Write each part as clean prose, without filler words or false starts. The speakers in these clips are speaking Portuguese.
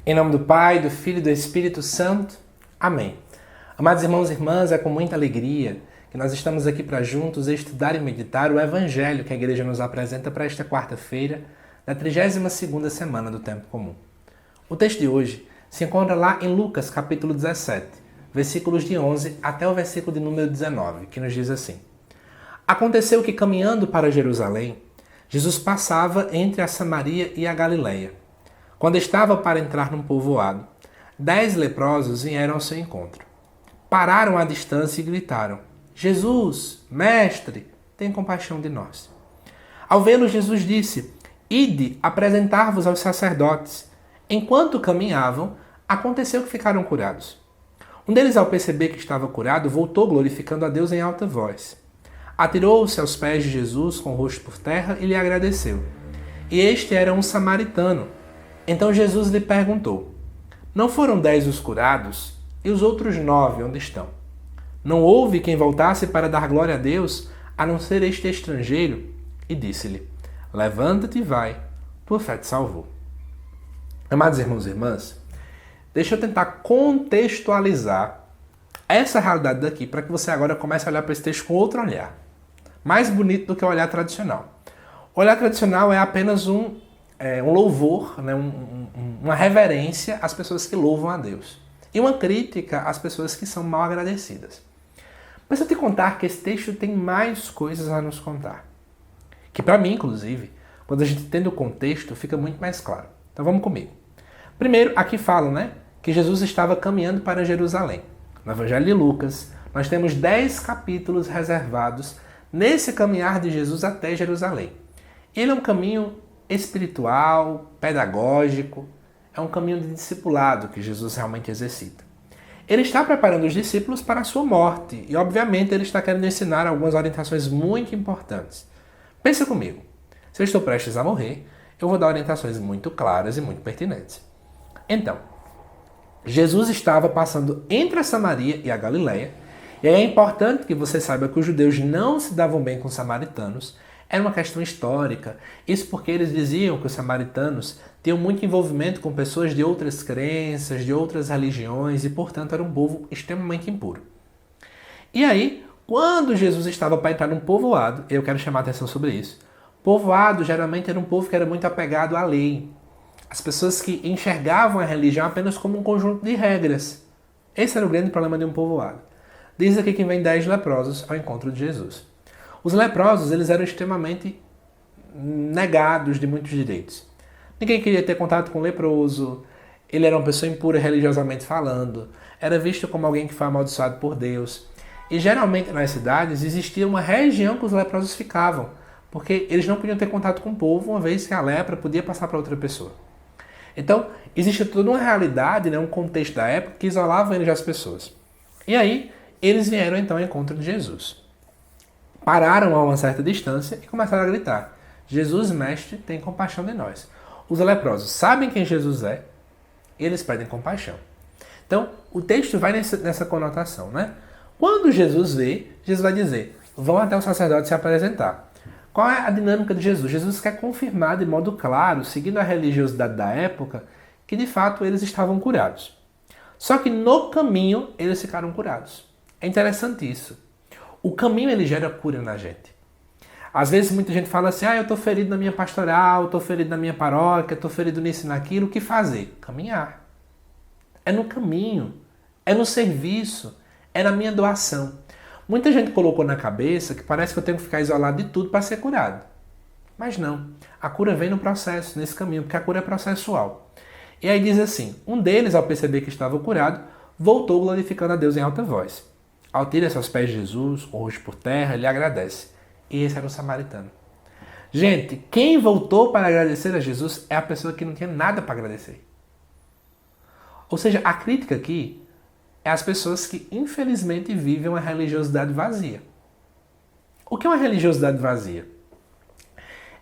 Em nome do Pai, do Filho e do Espírito Santo. Amém. Amados irmãos e irmãs, é com muita alegria que nós estamos aqui para juntos estudar e meditar o Evangelho que a Igreja nos apresenta para esta quarta-feira, da 32ª semana do Tempo Comum. O texto de hoje se encontra lá em Lucas, capítulo 17, versículos de 11 até o versículo de número 19, que nos diz assim: Aconteceu que, caminhando para Jerusalém, Jesus passava entre a Samaria e a Galileia. Quando estava para entrar num povoado, 10 leprosos vieram ao seu encontro. Pararam à distância e gritaram: Jesus, mestre, tem compaixão de nós. Ao vê-lo, Jesus disse: Ide apresentar-vos aos sacerdotes. Enquanto caminhavam, aconteceu que ficaram curados. Um deles, ao perceber que estava curado, voltou glorificando a Deus em alta voz. Atirou-se aos pés de Jesus com o rosto por terra e lhe agradeceu. E este era um samaritano. Então Jesus lhe perguntou: Não foram 10 os curados? E os outros 9 onde estão? Não houve quem voltasse para dar glória a Deus, a não ser este estrangeiro? E disse-lhe: Levanta-te e vai, tua fé te salvou. Amados irmãos e irmãs, deixa eu tentar contextualizar essa realidade daqui para que você agora comece a olhar para esse texto com outro olhar. Mais bonito do que o olhar tradicional. O olhar tradicional é apenas um louvor, né? Uma reverência às pessoas que louvam a Deus. E uma crítica às pessoas que são mal agradecidas. Mas eu te contar que esse texto tem mais coisas a nos contar. Que para mim, inclusive, quando a gente entende o contexto, fica muito mais claro. Então vamos comigo. Primeiro, aqui falam, que Jesus estava caminhando para Jerusalém. No Evangelho de Lucas, nós temos 10 capítulos reservados nesse caminhar de Jesus até Jerusalém. Ele é um caminho espiritual, pedagógico, é um caminho de discipulado que Jesus realmente exercita. Ele está preparando os discípulos para a sua morte e, obviamente, ele está querendo ensinar algumas orientações muito importantes. Pensa comigo, se eu estou prestes a morrer, eu vou dar orientações muito claras e muito pertinentes. Então, Jesus estava passando entre a Samaria e a Galileia, e aí é importante que você saiba que os judeus não se davam bem com os samaritanos. Era uma questão histórica. Isso porque eles diziam que os samaritanos tinham muito envolvimento com pessoas de outras crenças, de outras religiões, e portanto era um povo extremamente impuro. E aí, quando Jesus estava para entrar num povoado, eu quero chamar a atenção sobre isso, povoado geralmente era um povo que era muito apegado à lei. As pessoas que enxergavam a religião apenas como um conjunto de regras. Esse era o grande problema de um povoado. Diz aqui que vem 10 leprosos ao encontro de Jesus. Os leprosos, eles eram extremamente negados de muitos direitos. Ninguém queria ter contato com o leproso, ele era uma pessoa impura religiosamente falando, era visto como alguém que foi amaldiçoado por Deus. E geralmente nas cidades existia uma região que os leprosos ficavam, porque eles não podiam ter contato com o povo, uma vez que a lepra podia passar para outra pessoa. Então, existe toda uma realidade, um contexto da época que isolava eles das pessoas. E aí, eles vieram então ao encontro de Jesus. Pararam a uma certa distância e começaram a gritar: Jesus, mestre, tem compaixão de nós. Os leprosos sabem quem Jesus é e eles pedem compaixão. Então, o texto vai nessa conotação, Quando Jesus vê, Jesus vai dizer: vão até o sacerdote se apresentar. Qual é a dinâmica de Jesus? Jesus quer confirmar de modo claro, seguindo a religiosidade da época, que de fato eles estavam curados. Só que no caminho eles ficaram curados. É interessante isso. O caminho ele gera cura na gente. Às vezes muita gente fala assim: eu estou ferido na minha pastoral, estou ferido na minha paróquia, estou ferido nisso e naquilo. O que fazer? Caminhar. É no caminho, é no serviço, é na minha doação. Muita gente colocou na cabeça que parece que eu tenho que ficar isolado de tudo para ser curado. Mas não. A cura vem no processo, nesse caminho, porque a cura é processual. E aí diz assim: um deles, ao perceber que estava curado, voltou glorificando a Deus em alta voz. Ao tirar-se aos pés de Jesus, com o rosto por terra, ele agradece. E esse era o samaritano. Gente, quem voltou para agradecer a Jesus é a pessoa que não tinha nada para agradecer. Ou seja, a crítica aqui é as pessoas que infelizmente vivem uma religiosidade vazia. O que é uma religiosidade vazia?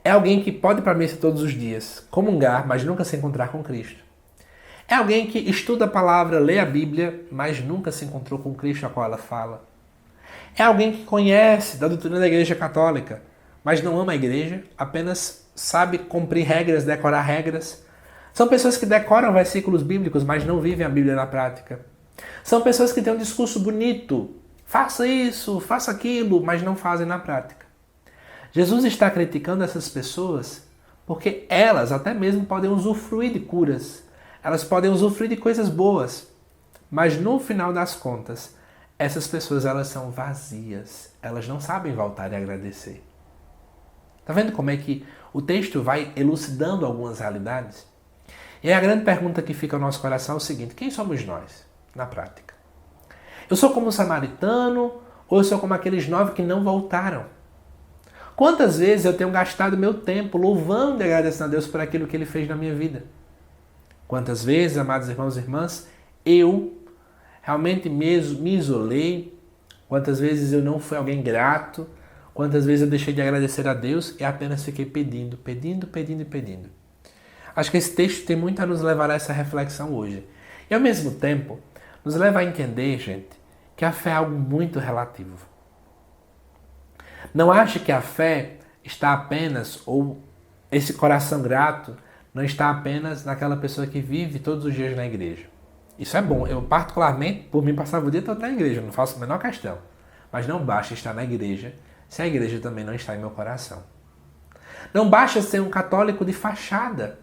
É alguém que pode ir para a missa todos os dias, comungar, mas nunca se encontrar com Cristo. É alguém que estuda a palavra, lê a Bíblia, mas nunca se encontrou com Cristo a qual ela fala. É alguém que conhece da doutrina da Igreja Católica, mas não ama a Igreja, apenas sabe cumprir regras, decorar regras, São pessoas que decoram versículos bíblicos, mas não vivem a Bíblia na prática. São pessoas que têm um discurso bonito, faça isso, faça aquilo, mas não fazem na prática. Jesus está criticando essas pessoas porque elas até mesmo podem usufruir de curas, elas podem usufruir de coisas boas, mas no final das contas, essas pessoas elas são vazias, elas não sabem voltar e agradecer. Tá vendo como é que o texto vai elucidando algumas realidades? E aí a grande pergunta que fica no nosso coração é o seguinte: quem somos nós, na prática? Eu sou como o samaritano ou eu sou como aqueles 9 que não voltaram? Quantas vezes eu tenho gastado meu tempo louvando e agradecendo a Deus por aquilo que Ele fez na minha vida? Quantas vezes, amados irmãos e irmãs, eu realmente me isolei? Quantas vezes eu não fui alguém grato? Quantas vezes eu deixei de agradecer a Deus e apenas fiquei pedindo. Acho que esse texto tem muito a nos levar a essa reflexão hoje. E ao mesmo tempo, nos leva a entender, gente, que a fé é algo muito relativo. Não ache que a fé está apenas, ou esse coração grato, não está apenas naquela pessoa que vive todos os dias na igreja. Isso é bom. Eu, particularmente, por mim, passava o dia todo na igreja, não faço a menor questão. Mas não basta estar na igreja se a igreja também não está em meu coração. Não basta ser um católico de fachada.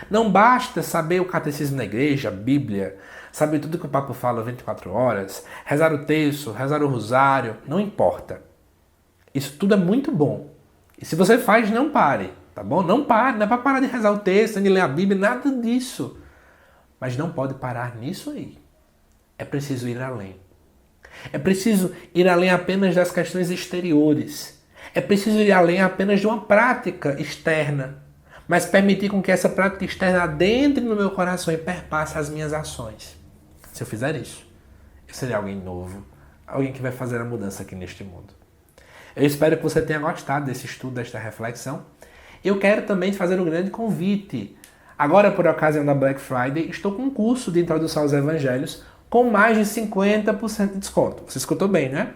Não basta saber o catecismo da igreja, a Bíblia, saber tudo que o Papa fala 24 horas, rezar o terço, rezar o rosário, não importa. Isso tudo é muito bom. E se você faz, não pare, tá bom? Não pare, não é para parar de rezar o texto, nem de ler a Bíblia, nada disso. Mas não pode parar nisso aí. É preciso ir além. É preciso ir além apenas das questões exteriores. É preciso ir além apenas de uma prática externa. Mas permitir com que essa prática externa adentre no meu coração e perpasse as minhas ações. Se eu fizer isso, eu serei alguém novo. Alguém que vai fazer a mudança aqui neste mundo. Eu espero que você tenha gostado desse estudo, desta reflexão. Eu quero também fazer um grande convite. Agora, por ocasião da Black Friday, estou com um curso de introdução aos evangelhos com mais de 50% de desconto. Você escutou bem, né?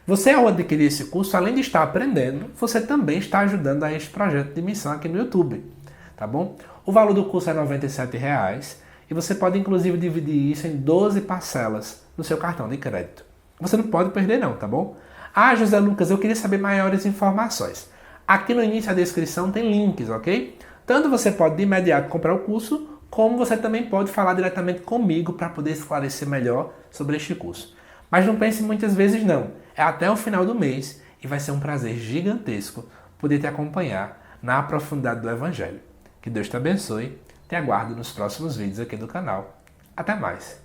Você, ao adquirir esse curso, além de estar aprendendo, você também está ajudando a este projeto de missão aqui no YouTube. Tá bom? O valor do curso é R$ 97,00 e você pode, inclusive, dividir isso em 12 parcelas no seu cartão de crédito. Você não pode perder não, tá bom? Ah, José Lucas, eu queria saber maiores informações. Aqui no início da descrição tem links, ok? Tanto você pode de imediato comprar o curso, como você também pode falar diretamente comigo para poder esclarecer melhor sobre este curso. Mas não pense muitas vezes não. É até o final do mês e vai ser um prazer gigantesco poder te acompanhar na profundidade do Evangelho. Que Deus te abençoe. Te aguardo nos próximos vídeos aqui do canal. Até mais!